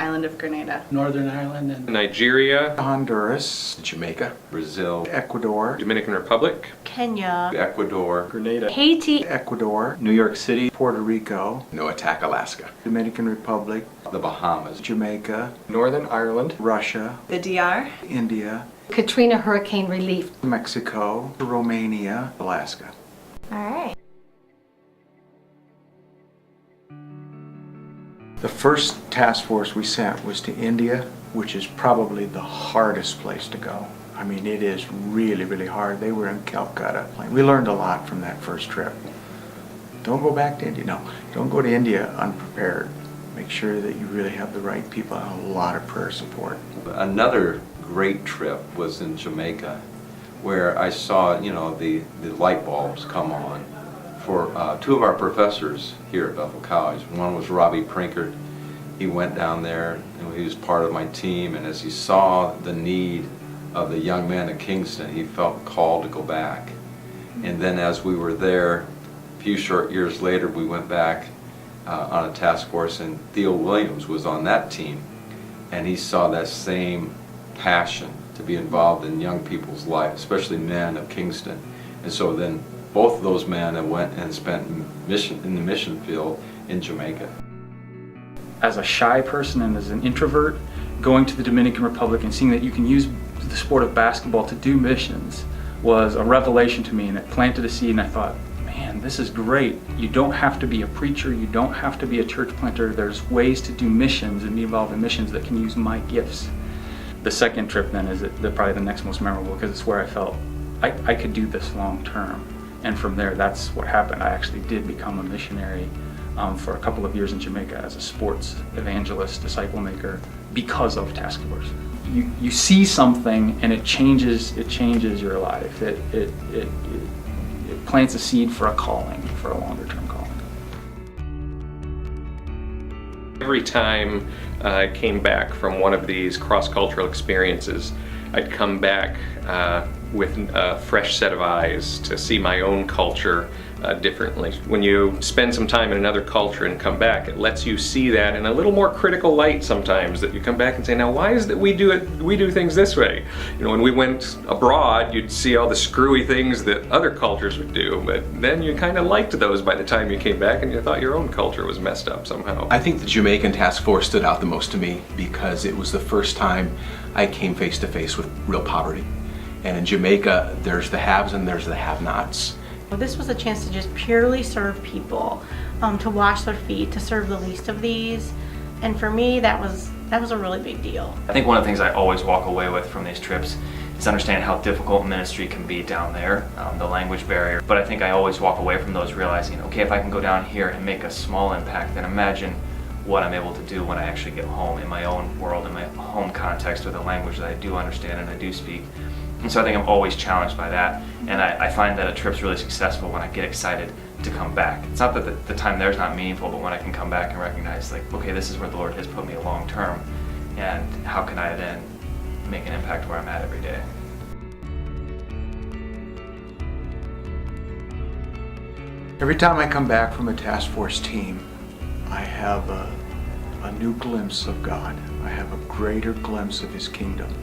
island of Grenada. Northern Ireland and Nigeria, Honduras, Jamaica, Brazil, Ecuador, Dominican Republic, Kenya, Ecuador, Grenada, Haiti, Ecuador, New York City, Puerto Rico, Noatak, Alaska, Dominican Republic, the Bahamas, Jamaica, Northern Ireland, Russia, the DR, India, Katrina hurricane relief. Mexico, Romania, Alaska. All right. The first task force we sent was to India, which is probably the hardest place to go. I mean, it is really, really hard. They were in Calcutta. We learned a lot from that first trip. Don't go back to India. No, don't go to India unprepared. Make sure that you really have the right people and a lot of prayer support. Another great trip was in Jamaica, where I saw, the light bulbs come on for two of our professors here at Bethel College. One was Robbie Prinkert. He went down there and he was part of my team, and as he saw the need of the young men in Kingston, he felt called to go back. And then as we were there, a few short years later, we went back on a task force, and Theo Williams was on that team, and he saw that same passion to be involved in young people's lives, especially men of Kingston. And so then both of those men went and spent in the mission field in Jamaica. as a shy person and as an introvert, going to the Dominican Republic and seeing that you can use the sport of basketball to do missions was a revelation to me, and it planted a seed, and I thought, man, this is great. You don't have to be a preacher, you don't have to be a church planter. There's ways to do missions and be involved in missions that can use my gifts. The second trip then is probably the next most memorable, because it's where I felt I could do this long term. And from there, that's what happened. I actually did become a missionary for a couple of years in Jamaica as a sports evangelist, disciple maker, because of Task Force. You see something and it changes your life. It plants a seed for a calling, for a longer term calling. Every time I came back from one of these cross-cultural experiences, I'd come back with a fresh set of eyes to see my own culture differently. When you spend some time in another culture and come back, it lets you see that in a little more critical light sometimes, that you come back and say, now why is that we do things this way? You know, when we went abroad, you'd see all the screwy things that other cultures would do, but then you kind of liked those by the time you came back, and you thought your own culture was messed up somehow. I think the Jamaican Task Force stood out the most to me because it was the first time I came face to face with real poverty. And in Jamaica, there's the haves and there's the have-nots. Well, this was a chance to just purely serve people, to wash their feet, to serve the least of these. And for me, that was a really big deal. I think one of the things I always walk away with from these trips is understanding how difficult ministry can be down there, the language barrier. But I think I always walk away from those realizing, okay, if I can go down here and make a small impact, then imagine what I'm able to do when I actually get home in my own world, in my home context with a language that I do understand and I do speak. And so I think I'm always challenged by that, and I find that a trip's really successful when I get excited to come back. It's not that the time there's not meaningful, but when I can come back and recognize, like, okay, this is where the Lord has put me long term, and how can I then make an impact where I'm at every day. Every time I come back from a task force team, I have a new glimpse of God. I have a greater glimpse of His kingdom.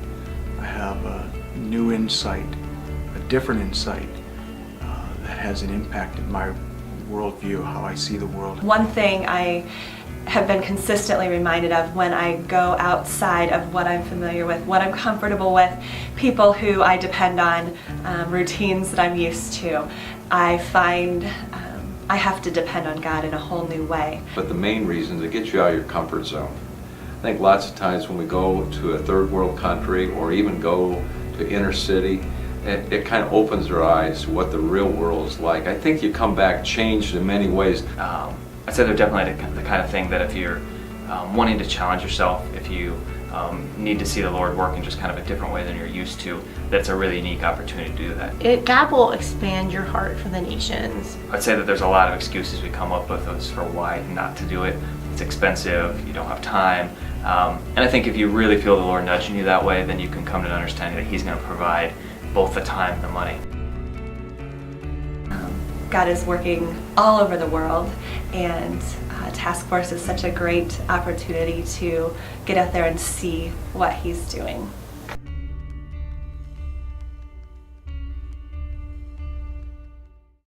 I have a new insight, a different insight that has an impact in my worldview, how I see the world. One thing I have been consistently reminded of when I go outside of what I'm familiar with, what I'm comfortable with, people who I depend on, routines that I'm used to, I find I have to depend on God in a whole new way. But the main reason is to get you out of your comfort zone. I think lots of times when we go to a third world country or even go to inner city, it kind of opens our eyes to what the real world is like. I think you come back changed in many ways. I'd say they're definitely the kind of thing that if you're wanting to challenge yourself, if you need to see the Lord work in just kind of a different way than you're used to, that's a really unique opportunity to do that. God will expand your heart for the nations. I'd say that there's a lot of excuses we come up with as for why not to do it. It's expensive, you don't have time, and I think if you really feel the Lord nudging you that way, then you can come to an understanding that He's going to provide both the time and the money. God is working all over the world, and Task Force is such a great opportunity to get out there and see what He's doing.